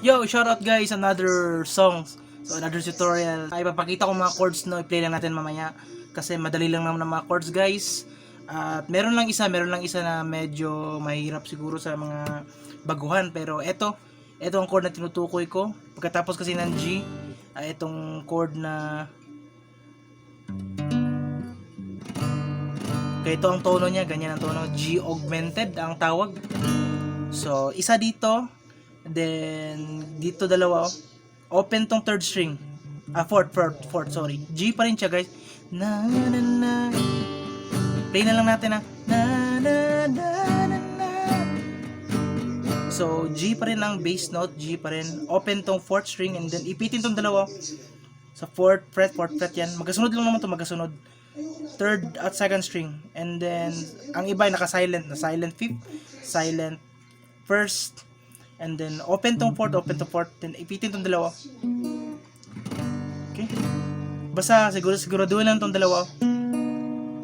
Yo, shout out guys, another song. So another tutorial. Ipapakita ko mga chords no, i-play lang natin mamaya kasi madali lang naman ang mga chords guys. At meron lang isa na medyo mahirap siguro sa mga baguhan, pero ito ang chord na tinutukoy ko. Pagkatapos kasi ng G, itong chord na kaya ito ang tono niya, ganyan ang tono, G augmented ang tawag. So isa dito, then dito dalawa, open tong third string, fourth, sorry, G pa rin siya guys, na na na, play na lang natin na na na na na. So G pa rin ang bass note, G pa rin, open tong fourth string, and then ipitin tong dalawa sa fourth fret yan, magkasunod lang naman to, magkasunod, third at second string, and then ang iba ay naka-silent, na silent fifth, silent first, and then open tong fourth, then ipitin tong dalawa. Okay, basta siguraduhin lang tong dalawa,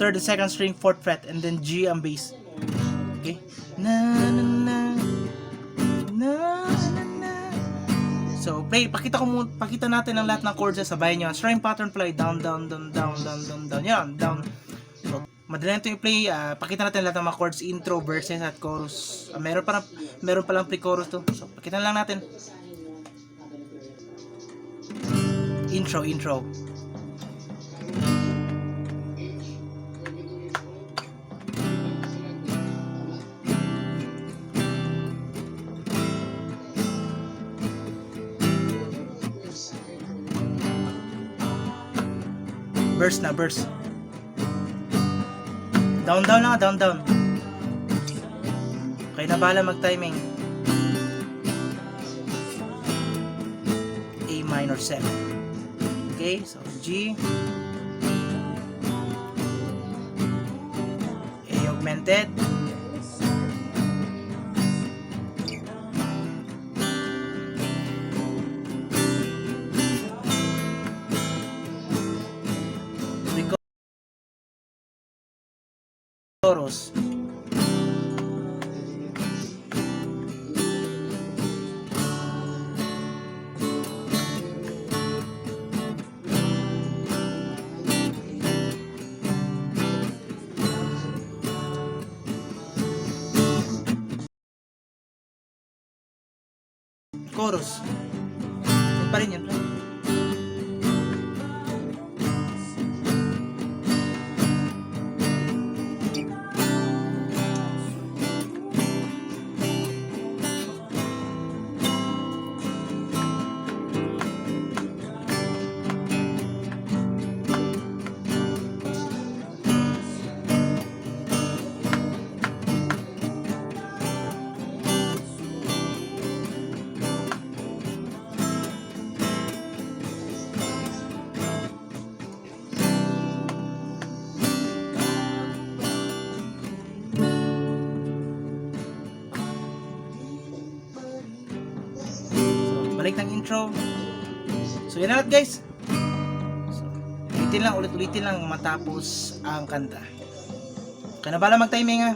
third and second string, fourth fret, and then G ang bass. Okay, na na na na na na. So pakita natin ang lahat ng chords, sabayan nyo. String pattern play, down, yan, down. So madali na ito i-play. Pakita natin lahat ng mga chords, intro, verses at chorus. Meron pa lang pre-chorus to. So pakita lang natin. Intro. Verse. Down. Okay na, bahala mag-timing. A minor 7. Okay, so G, A augmented, chorus, yun pa rin yun. Balik ng intro. So yan na lahat guys. So, ulitin lang matapos ang kanta. Kaya na bala mag-timing ha.